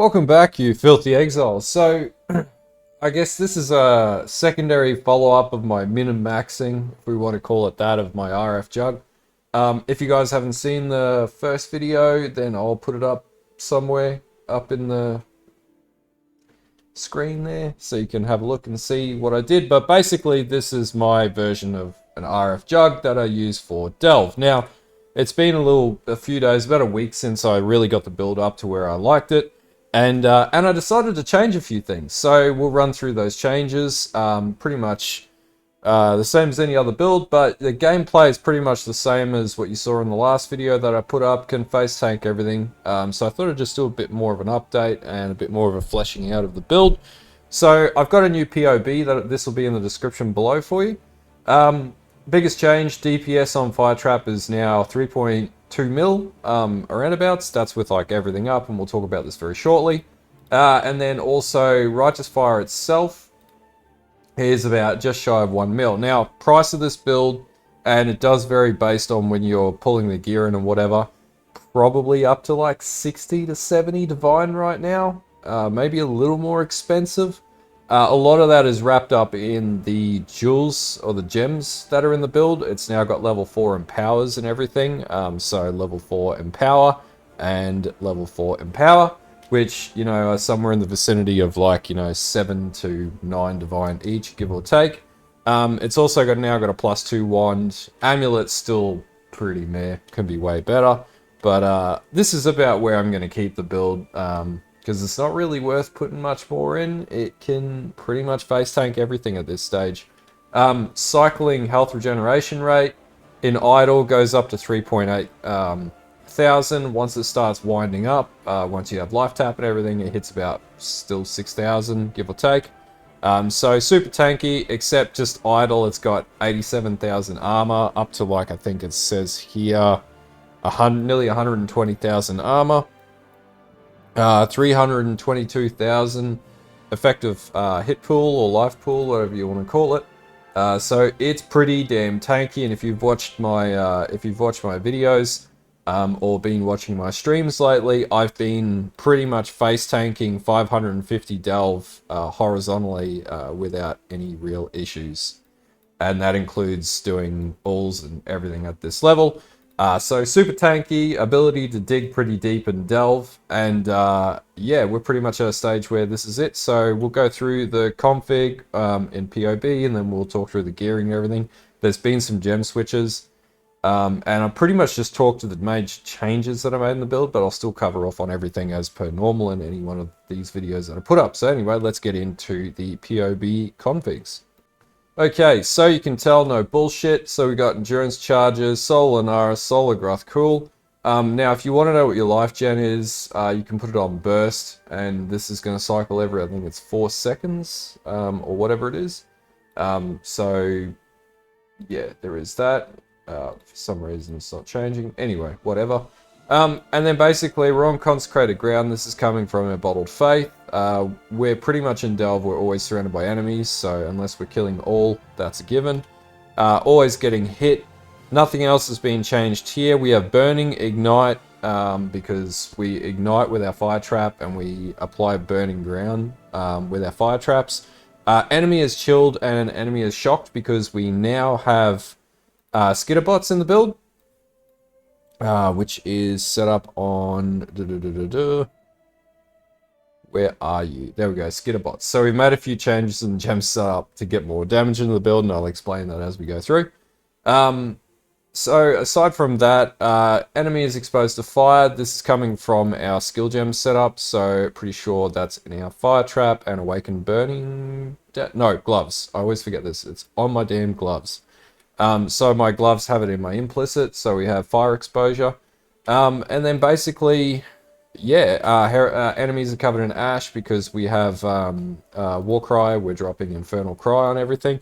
Welcome back, you filthy exiles. So, I guess this is a secondary follow-up of my min and maxing, if we want to call it that, of my RF Jugg. If you guys haven't seen the first video, then I'll put it up somewhere up in the screen there, so you can have a look and see what I did. But basically, this is my version of an RF Jugg that I use for Delve. Now, it's been a few days, about a week since I really got the build up to where I liked it. And I decided to change a few things, so we'll run through those changes. Pretty much the same as any other build, but the gameplay is pretty much the same as what you saw in the last video that I put up. Can face tank everything, so I thought I'd just do a bit more of an update and a bit more of a fleshing out of the build. So I've got a new POB that this will be in the description below for you. Biggest change, DPS on Fire Trap is now 3.2 mil, around abouts. That's with like everything up, and we'll talk about this very shortly. And then also Righteous Fire itself is about just shy of 1 mil. Now, price of this build, and it does vary based on when you're pulling the gear in and whatever, probably up to like 60 to 70 divine right now, maybe a little more expensive. A lot of that is wrapped up in the jewels or the gems that are in the build. It's now got level 4 empowers and everything. So level 4 empower and level 4 empower, which, you know, are somewhere in the vicinity of like, you know, 7 to 9 divine each, give or take. It's also now got a +2 wand. Amulet's still pretty meh, can be way better. But this is about where I'm going to keep the build. Because it's not really worth putting much more in. It can pretty much face tank everything at this stage. Cycling health regeneration rate in idle goes up to 3.8 thousand. Once it starts winding up, once you have life tap and everything, it hits about still 6,000, give or take. So super tanky, except just idle, it's got 87,000 armor, up to like, I think it says here, nearly 120,000 armor. 322,000 effective hit pool or life pool, whatever you want to call it. So it's pretty damn tanky, and if you've watched my videos or been watching my streams lately, I've been pretty much face tanking 550 delve horizontally without any real issues, and that includes doing balls and everything at this level. So super tanky, ability to dig pretty deep and delve, and yeah, we're pretty much at a stage where this is it. So we'll go through the config in POB, and then we'll talk through the gearing and everything. There's been some gem switches, and I'll pretty much just talk to the major changes that I made in the build, but I'll still cover off on everything as per normal in any one of these videos that I put up. So anyway, let's get into the POB configs. Okay, so you can tell, no bullshit. So we got endurance charges, solar Nara, solar Gruth, cool. Now, if you want to know what your life gen is, you can put it on burst, and this is going to cycle every, I think it's 4 seconds, or whatever it is. So yeah, there is that. For some reason it's not changing. Anyway, whatever. And then basically we're on consecrated ground. This is coming from our bottled faith. We're pretty much in Delve, we're always surrounded by enemies, so unless we're killing all, that's a given. Always getting hit. Nothing else has been changed here. We have burning, ignite, because we ignite with our fire trap and we apply burning ground with our fire traps. Enemy is chilled and enemy is shocked because we now have skitterbots in the build. Which is set up on... Where are you? There we go, skitterbots. So we've made a few changes in the gem setup to get more damage into the build, and I'll explain that as we go through. So aside from that, enemy is exposed to fire. This is coming from our skill gem setup, so pretty sure that's in our fire trap and awaken burning... No, gloves. I always forget this. It's on my damn gloves. So my gloves have it in my implicit, so we have fire exposure. And then basically, yeah, enemies are covered in ash because we have war cry, we're dropping infernal cry on everything.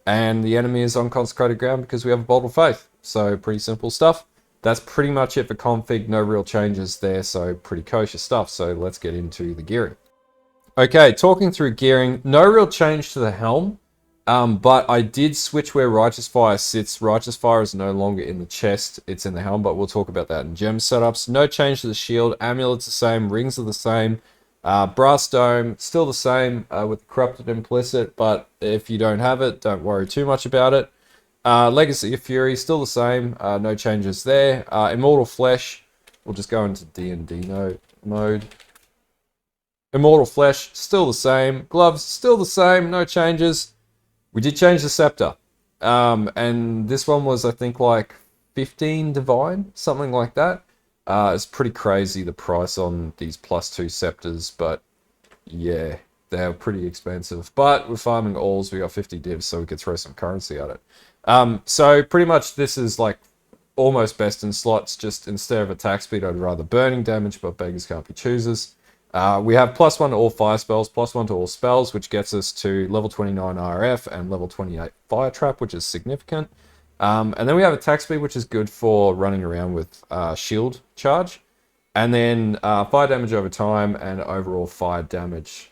And the enemy is on consecrated ground because we have a bolt of faith. So pretty simple stuff. That's pretty much it for config, no real changes there, so pretty kosher stuff. So let's get into the gearing. Okay, talking through gearing, no real change to the helm. But I did switch where Righteous Fire sits. Righteous Fire is no longer in the chest, it's in the helm, but we'll talk about that in gem setups. No change to the shield, amulet's the same, rings are the same. Brass Dome, still the same with Corrupted Implicit, but if you don't have it, don't worry too much about it. Legacy of Fury, still the same, no changes there. Immortal Flesh, we'll just go into D&D mode. Immortal Flesh, still the same. Gloves, still the same, no changes. We did change the Scepter. And this one was, I think, like 15 Divine, something like that. It's pretty crazy, the price on these +2 Scepters, but yeah, they're pretty expensive. But we're farming alls, we got 50 divs, so we could throw some currency at it. So pretty much this is like almost best in slots, just instead of attack speed, I'd rather burning damage, but beggars can't be choosers. We have +1 to all fire spells, +1 to all spells, which gets us to level 29 RF and level 28 Fire Trap, which is significant. And then we have attack speed, which is good for running around with shield charge. And then fire damage over time and overall fire damage,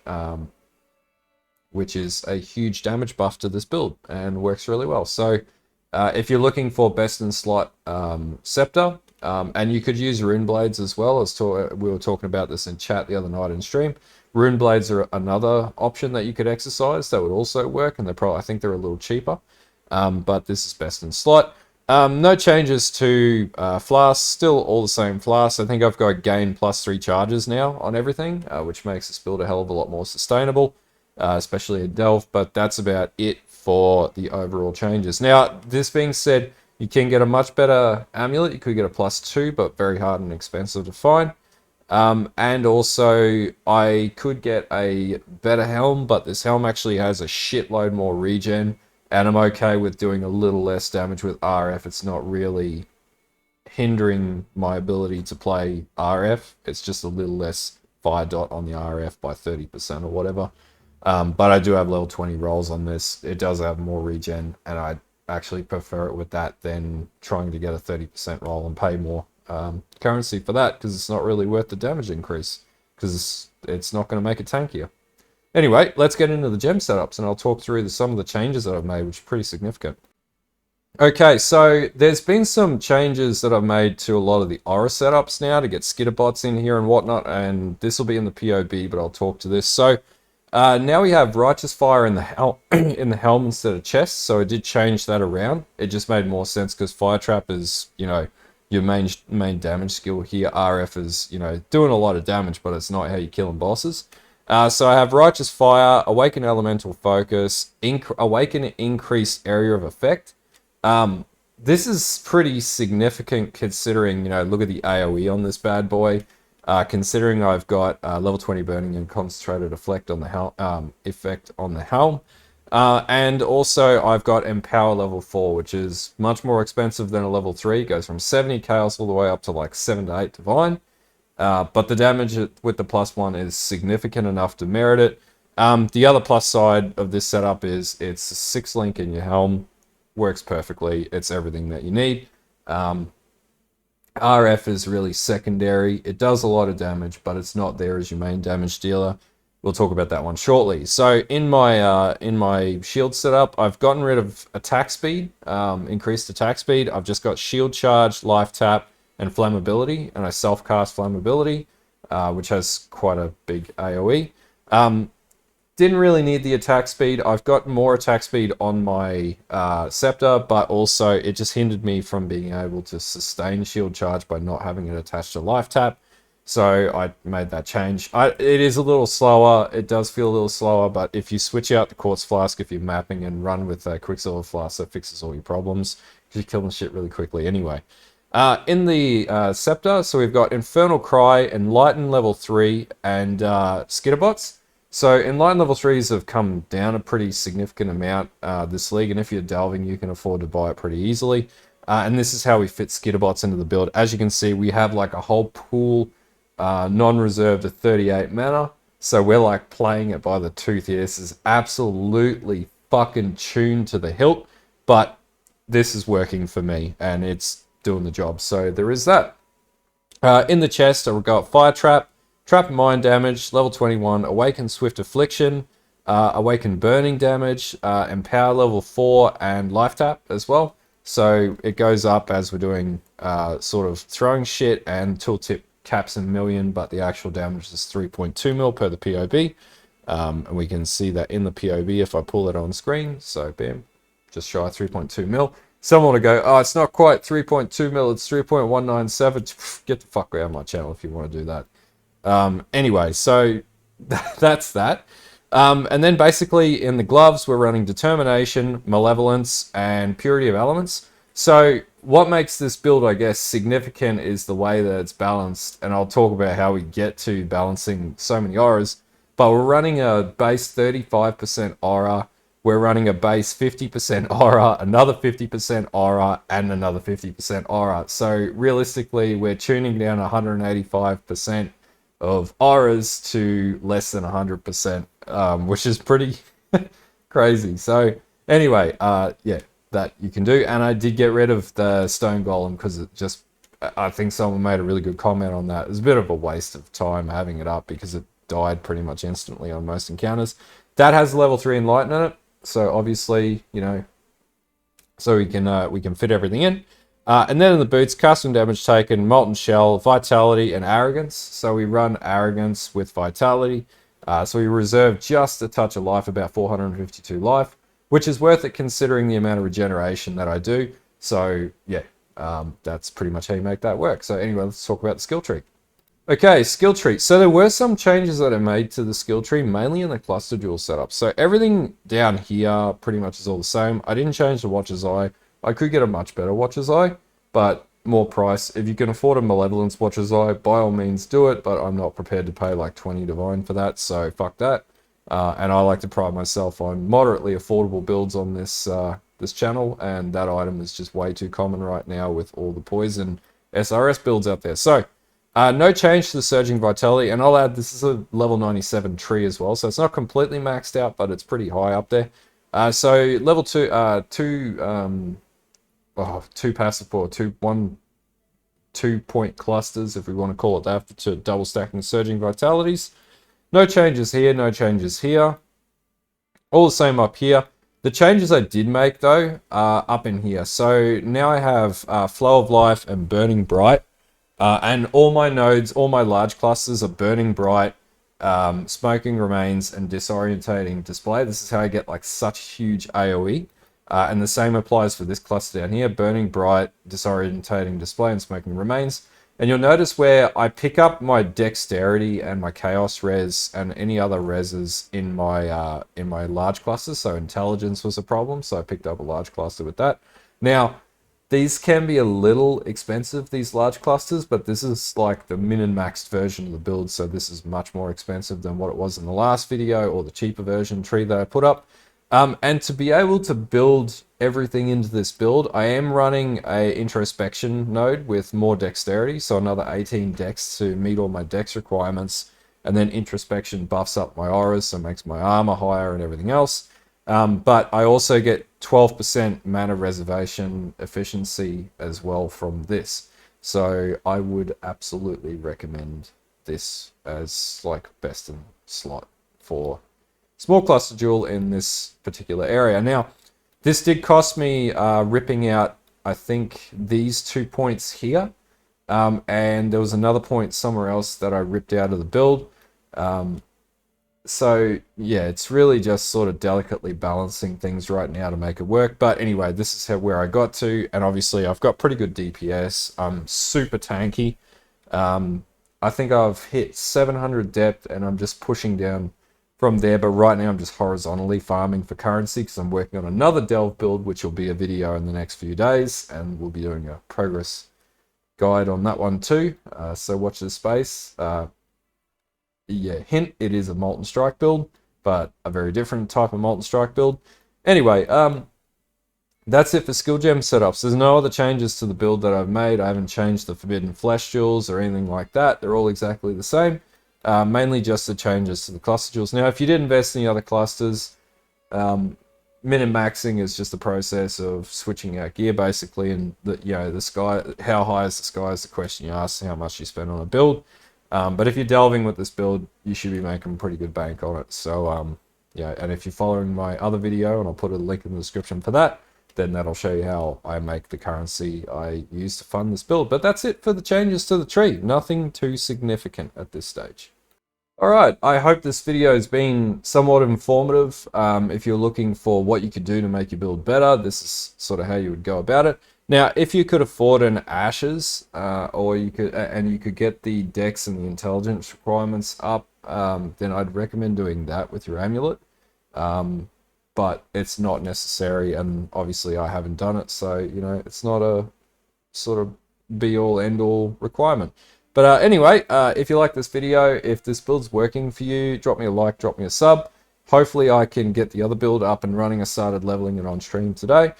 which is a huge damage buff to this build and works really well. So if you're looking for best in slot Scepter, and you could use Rune Blades as well, as we were talking about this in chat the other night in stream. Rune Blades are another option that you could exercise that would also work, and I think they're a little cheaper. But this is best in slot. No changes to flasks, still all the same flasks. I think I've got gain +3 charges now on everything, which makes this build a hell of a lot more sustainable, especially in Delve, but that's about it for the overall changes. Now, this being said, you can get a much better amulet. You could get a +2, but very hard and expensive to find. And also, I could get a better helm, but this helm actually has a shitload more regen, and I'm okay with doing a little less damage with RF. It's not really hindering my ability to play RF. It's just a little less fire dot on the RF by 30% or whatever. But I do have level 20 rolls on this. It does have more regen, and I actually prefer it with that than trying to get a 30% roll and pay more currency for that, because it's not really worth the damage increase, because it's not going to make it tankier. Anyway, let's get into the gem setups, and I'll talk through some of the changes that I've made, which are pretty significant. Okay, so there's been some changes that I've made to a lot of the aura setups now to get skitterbots in here and whatnot, and this will be in the POB, but I'll talk to this. So now we have Righteous Fire in the in the helm instead of chest, so I did change that around. It just made more sense because Fire Trap is, you know, your main damage skill here. RF is, you know, doing a lot of damage, but it's not how you're killing bosses. So I have Righteous Fire, Awaken Elemental Focus, Awaken Increased Area of Effect. This is pretty significant considering, you know, look at the AoE on this bad boy. Considering I've got level 20 Burning and Concentrated Effect on the helm. And also I've got Empower level 4, which is much more expensive than a level 3. It goes from 70 Chaos all the way up to like 7 to 8 Divine. But the damage with the +1 is significant enough to merit it. The other plus side of this setup is it's a 6 link in your helm. Works perfectly. It's everything that you need. RF is really secondary. It does a lot of damage, but it's not there as your main damage dealer. We'll talk about that one shortly. So in my shield setup, I've gotten rid of attack speed, increased attack speed. I've just got shield charge, life tap, and flammability, and I self-cast flammability, which has quite a big AoE. Didn't really need the attack speed. I've got more attack speed on my scepter, but also it just hindered me from being able to sustain shield charge by not having it attached to life tap. So I made that change. It is a little slower. It does feel a little slower, but if you switch out the Quartz Flask, if you're mapping and run with Quicksilver Flask, that fixes all your problems, because you're killing shit really quickly anyway. In the Scepter, so we've got Infernal Cry, Enlighten level 3, and Skitterbots. So Enlighten level 3s have come down a pretty significant amount this league, and if you're delving, you can afford to buy it pretty easily. And this is how we fit Skitterbots into the build. As you can see, we have like a whole pool non-reserved at 38 mana. So we're like playing it by the tooth here. This is absolutely fucking tuned to the hilt, but this is working for me and it's doing the job. So there is that. In the chest, I've got Fire Trap, Trap Mind Damage, level 21, Awaken Swift Affliction, Awaken Burning Damage, Empower level 4, and Life Tap as well. So it goes up as we're doing sort of throwing shit and tooltip caps in million, but the actual damage is 3.2 mil per the POB. And we can see that in the POB if I pull it on screen. So bam, just shy of 3.2 mil. Someone will go, oh, it's not quite 3.2 mil, it's 3.197. Get the fuck out of my channel if you want to do that. Anyway, so that's that. And then basically in the gloves, we're running Determination, Malevolence, and Purity of Elements. So what makes this build, I guess, significant is the way that it's balanced. And I'll talk about how we get to balancing so many auras. But we're running a base 35% aura. We're running a base 50% aura, another 50% aura, and another 50% aura. So realistically, we're tuning down 185% of auras to less than 100%, which is pretty crazy. So anyway, yeah, that you can do. And I did get rid of the stone golem because it just, I think someone made a really good comment on that. It was a bit of a waste of time having it up because it died pretty much instantly on most encounters. That has level 3 Enlighten in it. So obviously, you know, so we can fit everything in. And then in the boots, custom damage taken, Molten Shell, Vitality, and Arrogance. So we run Arrogance with Vitality. So we reserve just a touch of life, about 452 life, which is worth it considering the amount of regeneration that I do. So yeah, that's pretty much how you make that work. So anyway, let's talk about the skill tree. Okay, skill tree. So there were some changes that I made to the skill tree, mainly in the cluster duel setup. So everything down here pretty much is all the same. I didn't change the Watcher's Eye. I could get a much better Watcher's Eye, but more price. If you can afford a Malevolence Watcher's Eye, by all means do it, but I'm not prepared to pay like 20 Divine for that, so fuck that. And I like to pride myself on moderately affordable builds on this this channel, and that item is just way too common right now with all the poison SRS builds out there. So no change to the Surging Vitality, and I'll add this is a level 97 tree as well, so it's not completely maxed out, but it's pretty high up there. So level 2 passive for 2-point clusters, if we want to call it that, to double stacking Surging Vitalities. No changes here, no changes here. All the same up here. The changes I did make though are up in here. So now I have Flow of Life and Burning Bright. And all my nodes, all my large clusters are Burning Bright, Smoking Remains, and Disorientating Display. This is how I get like such huge AoE. And the same applies for this cluster down here, Burning Bright, Disorientating Display, and Smoking Remains. And you'll notice where I pick up my Dexterity and my Chaos res and any other reses in my large clusters. So Intelligence was a problem, so I picked up a large cluster with that. Now, these can be a little expensive, these large clusters, but this is like the min and maxed version of the build, so this is much more expensive than what it was in the last video, or the cheaper version tree that I put up. And to be able to build everything into this build, I am running a introspection node with more dexterity, so another 18 dex to meet all my dex requirements, and then introspection buffs up my auras, so makes my armor higher and everything else. But I also get 12% mana reservation efficiency as well from this. So I would absolutely recommend this as like best in slot for small cluster duel in this particular area. Now, this did cost me ripping out, I think, these 2 points here. And there was another point somewhere else that I ripped out of the build. So yeah, it's really just sort of delicately balancing things right now to make it work. But anyway, this is where I got to, and obviously I've got pretty good DPS. I'm super tanky. I think I've hit 700 depth, and I'm just pushing down from there. But right now I'm just horizontally farming for currency because I'm working on another delve build, which will be a video in the next few days, and we'll be doing a progress guide on that one too. So watch this space. Yeah, hint, it is a Molten Strike build, but a very different type of Molten Strike build. Anyway, that's it for skill gem setups. There's no other changes to the build that I've made. I haven't changed the Forbidden Flesh jewels or anything like that. They're all exactly the same. Mainly just the changes to the cluster jewels. Now, if you did invest in the other clusters, min and maxing is just a process of switching out gear, basically, and the sky, how high is the sky is the question you ask, how much you spend on a build. But if you're delving with this build, you should be making pretty good bank on it. So, yeah, and if you're following my other video, and I'll put a link in the description for that, then that'll show you how I make the currency I use to fund this build. But that's it for the changes to the tree. Nothing too significant at this stage. Alright, I hope this video has been somewhat informative. If you're looking for what you could do to make your build better, this is sort of how you would go about it. Now, if you could afford an Ashes, or you could get the Dex and the intelligence requirements up, then I'd recommend doing that with your amulet. But it's not necessary, and obviously I haven't done it, so you know it's not a sort of be-all end-all requirement. But anyway, if you like this video, if this build's working for you, drop me a like, drop me a sub. Hopefully I can get the other build up and running. I started leveling it on stream today.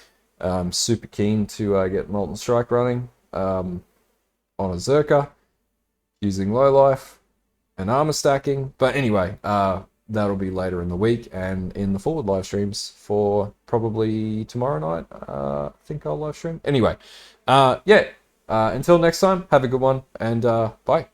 Super keen to get Molten Strike running on a Zerker using low life and armor stacking. But anyway, that'll be later in the week and in the forward live streams for probably tomorrow night. I think I'll live stream. Anyway, yeah. Until next time, have a good one, and bye.